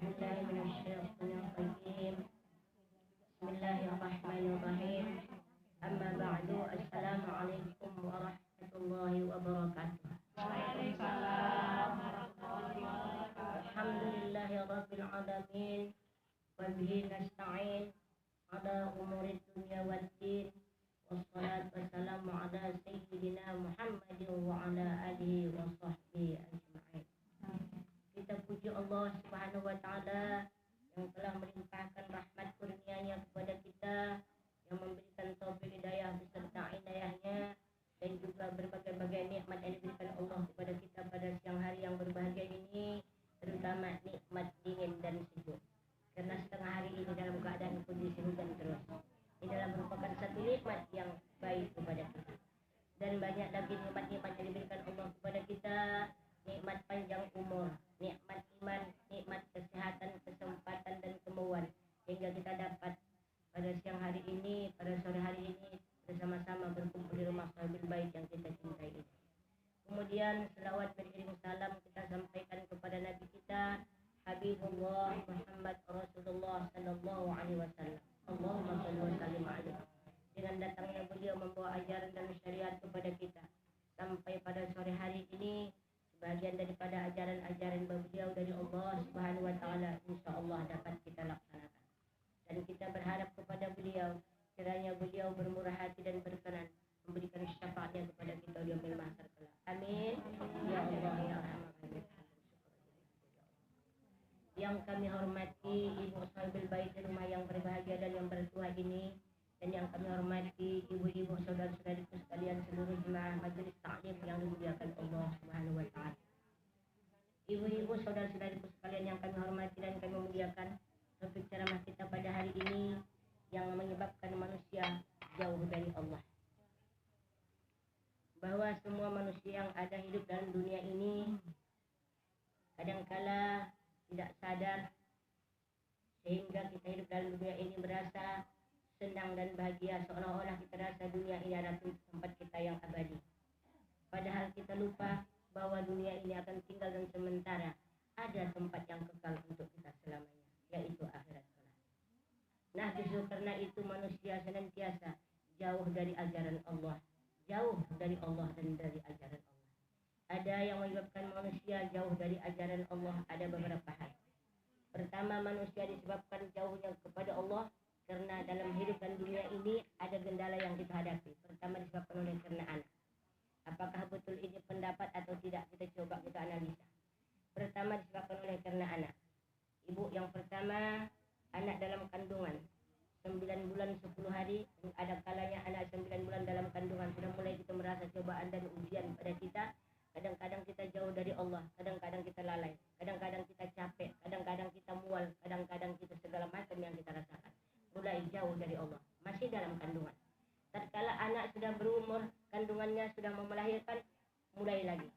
بالله من الشيطان الرجيم بسم الله الرحمن الرحيم أما بعد السلام عليكم ورحمة الله وبركاته. Waalaikumsalam warahmatullahi wabarakatuh. الحمد لله رب العالمين وبه نستعين على أمور الدنيا والدين والصلاة والسلام على سيدنا محمد وعلى آله وصحبه أجمعين. Kita puji Allah Subhanahu wa Ta'ala yang telah melimpahkan rahmat kurnia-Nya kepada kita, yang memberikan taufik hidayah beserta inayahnya, dan juga berbagai-bagai nikmat yang diberikan Allah kepada kita pada siang hari yang berbahagia ini, terutama nikmat dingin dan sejuk. Karena setengah hari ini dalam keadaan kondisi hujan terus, ini adalah merupakan satu nikmat yang baik kepada kita. Dan banyak lagi nikmat-nikmat yang diberikan Allah kepada kita, nikmat panjang umur, nikmat iman, nikmat kesehatan, kesempatan dan kemauan, hingga kita dapat pada siang hari ini, pada sore hari ini bersama-sama berkumpul di rumah Sahabil Bait yang kita cintai ini. Kemudian selawat beriring salam kita sampaikan kepada Nabi kita Habibullah Muhammad Rasulullah Sallallahu Alaihi Wasallam. Allahumma shalli wa sallim alaihi. Dengan datangnya beliau membawa ajaran dan syariat kepada kita, sampai pada sore hari ini sebagian daripada ajaran-ajaran beliau dari Allah Subhanahu wa Ta'ala insyaallah dapat kita laksanakan. Dan kita berharap kepada beliau, kiranya beliau bermurah hati dan berkenan memberikan syafaatnya kepada kita di yaumil mahsyar kelak. Amin. Ya Allah ya Rahman. Yang kami hormati Ibu Sahabil Bait di rumah yang berbahagia dan yang bertuah ini, dan yang kami hormati ibu-ibu saudara-saudariku sekalian seluruh jemaah majelis taklim yang dimuliakan Allah Subhanahu wa Ta'ala. Ibu-ibu saudara-saudariku sekalian yang kami hormati dan kami muliakan, topik ceramah kita pada hari ini yang menyebabkan manusia jauh dari Allah. Bahwa semua manusia yang ada hidup dalam dunia ini kadangkala tidak sadar, sehingga kita hidup dalam dunia ini merasa senang dan bahagia, seolah-olah kita rasa dunia ini adalah tempat kita yang abadi. Padahal kita lupa bahwa dunia ini akan tinggal dan sementara. Ada tempat yang kekal untuk kita selamanya, yaitu akhirat kelak. Nah, justru karena itu manusia senantiasa jauh dari ajaran Allah, jauh dari Allah dan dari ajaran Allah. Ada yang menyebabkan manusia jauh dari ajaran Allah, ada beberapa hal. Pertama, manusia disebabkan jauhnya kepada Allah karena dalam hidup dan dunia ini ada gendala yang kita hadapi. Pertama disebabkan oleh karena anak. Apakah betul ini pendapat atau tidak, kita coba kita analisa. Pertama disebabkan oleh karena anak. Ibu yang pertama, anak dalam kandungan 9 bulan 10 hari, ada kalanya anak 9 bulan dalam kandungan sudah mulai kita merasa cobaan dan ujian pada kita. Kadang-kadang kita jauh dari Allah, kadang-kadang kita lalai, kadang-kadang kita capek, kadang-kadang kita mual, kadang-kadang kita segala macam yang kita rasakan. Mulai jauh dari Allah, masih dalam kandungan. Tatkala anak sudah berumur, kandungannya sudah melahirkan, mulai lagi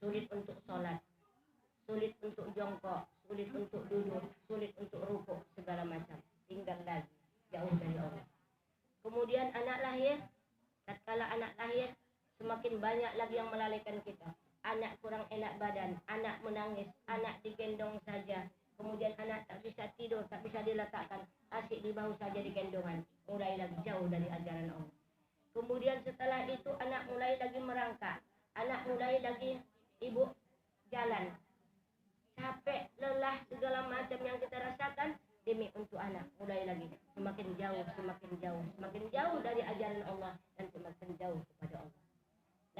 sulit untuk sholat, sulit untuk jongkok, sulit untuk duduk, sulit untuk rukuk, segala macam, tinggal lagi jauh dari Allah. Kemudian anak lahir, tatkala anak lahir, semakin banyak lagi yang melalaikan kita. Anak kurang enak badan, anak menangis, anak digendong saja. Kemudian anak tak bisa tidur, tak bisa diletakkan, asyik di bahu saja digendongan. Mulai lagi jauh dari ajaran Allah. Kemudian setelah itu anak mulai lagi merangkak, anak mulai lagi ibu jalan. Capek, lelah, segala macam yang kita rasakan demi untuk anak. Mulai lagi semakin jauh, semakin jauh, semakin jauh dari ajaran Allah dan semakin jauh kepada Allah.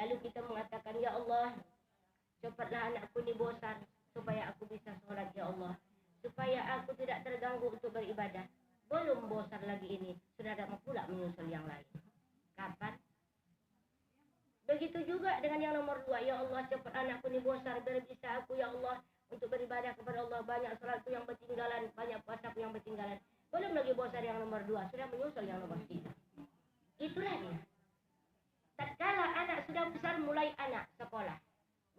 Lalu kita mengatakan, ya Allah, cepatlah anakku ini bosan supaya aku bisa sholat, ya Allah, supaya aku tidak terganggu untuk beribadah. Belum bosan lagi ini, sudah ada pula menyusul yang lain. Kapan? Begitu juga dengan yang nomor 2, ya Allah, cepat anakku ini bosan, biar bisa aku, ya Allah, untuk beribadah kepada Allah. Banyak sholatku yang bertinggalan, banyak puasaku yang bertinggalan. Belum lagi bosan yang nomor 2, sudah menyusul yang nomor 3. Itulah dia. Tatkala anak sudah besar, mulai anak sekolah.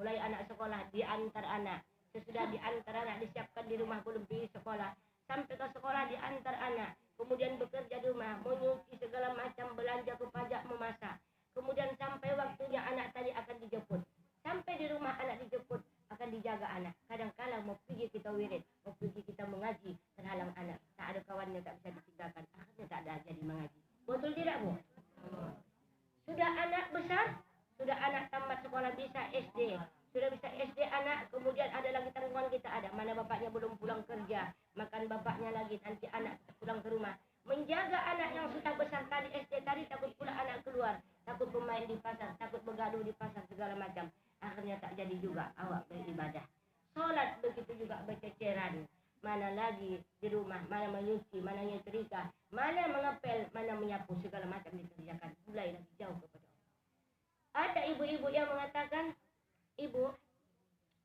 Mulai anak sekolah, diantar anak. Sesudah diantar anak, disiapkan di rumah, belum pergi sekolah. Sampai ke sekolah, diantar anak. Kemudian bekerja di rumah, menyuci segala macam, belanja ke pajak, memasak. Kemudian sampai waktunya anak tadi akan dijemput. Sampai di rumah anak dijemput, akan dijaga anak. Kadang-kala mau pergi kita wirid, mau pergi kita sekolah, bisa SD. Sudah bisa SD anak, kemudian ada lagi tanggungan kita ada. Mana bapaknya belum pulang kerja, makan bapaknya lagi, nanti anak pulang ke rumah. Menjaga anak yang sudah besar tadi SD tadi, takut pula anak keluar, takut bermain di pasar, takut bergaduh di pasar segala macam. Akhirnya tak jadi juga awak beribadah. Sholat begitu juga berceceran. Mana lagi di rumah, mana menyuci, mana nyetrika, mana mengepel, mana menyapu, segala macam dikerjakan. Mulai lagi jauh kepada Allah. Ada ibu-ibu yang mengatakan, ibu,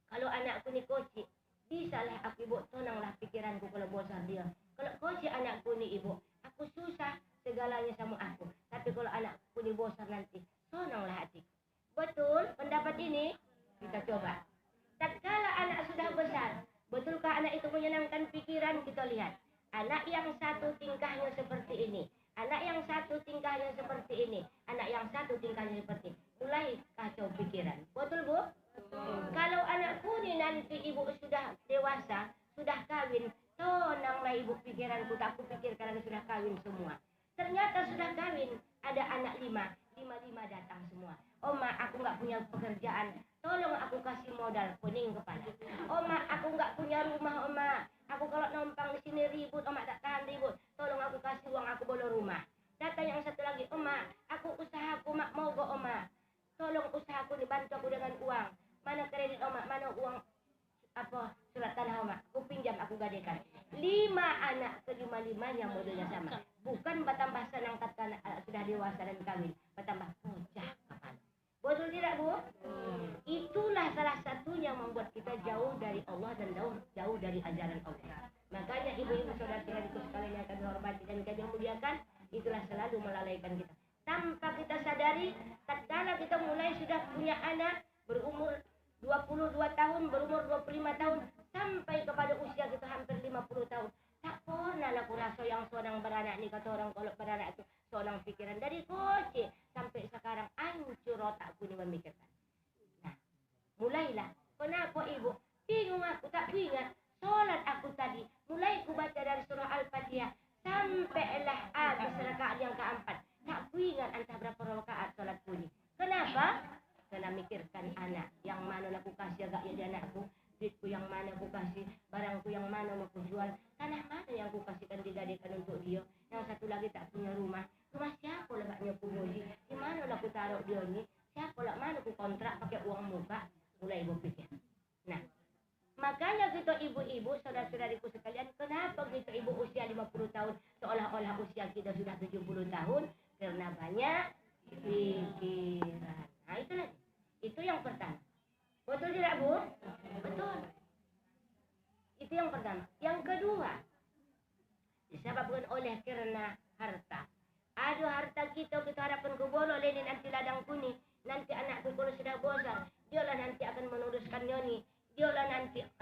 kalau anakku ni kocik, bisalah aku ibu, tenanglah pikiranku kalau bosan dia. Kalau kocik anakku ni ibu, aku susah segalanya sama aku. Tapi kalau anakku ni bosan nanti, tenanglah hati. Betul pendapat ini? Kita coba. Tatkala anak sudah besar, betulkah anak itu menyenangkan pikiran? Kita lihat. Anak yang satu tingkahnya seperti ini, anak yang satu tingkahnya seperti ini, anak yang satu tingkahnya seperti ini. Mulai kacau pikiran. Betul, Bu? Kalau anakku ni nanti ibu sudah dewasa, sudah kawin, tenanglah ibu, pikiranku tak aku pikirkan sudah kawin semua. Ternyata sudah kawin, ada anak lima datang semua. Oma, aku nggak punya pekerjaan, tolong aku kasih modal, pening kepala. Oma, aku nggak punya rumah, Oma. Aku kalau numpang di sini ribut, Oma tak tahan ribut. Tolong aku kasih uang, aku boleh rumah. Datang yang satu lagi, Oma, aku usahaku mak mogok, Oma. Tolong usahaku dibantu aku dengan uang. Mana kredit, Oma? Mana uang surat tanah, Oma? Aku pinjam, aku gadekan. 5 anak, kelima-limanya modelnya sama. Bukan bertambah senang tatkala sudah dewasa dan kawin, bertambah pecah kepala. Betul tidak, Bu? Itulah salah satunya membuat kita jauh dari Allah dan jauh dari ajaran Allah. Makanya ibu-ibu saudara-saudariku sekalian yang kami hormati dan kami muliakan, itulah selalu melalaikan kita. Tanpa kita sadari, tatkala kita mulai sudah punya anak berumur 22 tahun, berumur 25 tahun, sampai kepada usia kita hampir 50 tahun. Tak pernah aku rasa yang seorang beranak ni, kata orang kalau beranak itu seorang pikiran. Dari kecil sampai sekarang hancur otakku ni memikirkan. Nah, mulailah. Kenapa ibu? Bingung aku, tak ingat. Solat aku tadi, mulai ku baca dari surah Al-Fatihah sampailah habis rakaat yang keempat. Tak ku ingat entah berapa rakaat solatku ni. Kenapa? Karena mikirkan anak, yang mana aku kasih agak jadi anakku, duitku yang mana aku kasih, barangku yang mana mau aku jual, tanah mana yang aku kasihkan digadikan untuk dia. Yang satu lagi tak punya rumah, rumah siapa lah baknya aku beli, di mana lah aku taruh dia ni, siapa lah mana aku kontrak pakai uang muka. Mulai ibu pikir. Nah, makanya kita ibu-ibu, saudara-saudariku sekalian, kenapa kita ibu usia 50 tahun seolah-olah usia kita sudah 70 tahun? Karena banyak pikiran. Nah, itu lagi. Itu yang pertama. Betul tidak, Bu? Betul. Itu yang pertama. Yang kedua, disebabkan oleh karena harta. Aduh, harta kita harapkan kubolok ini nanti ladang kuning. Nanti anakku kalau sudah besar, dialah nanti akan meneruskan Yoni. Dialah nanti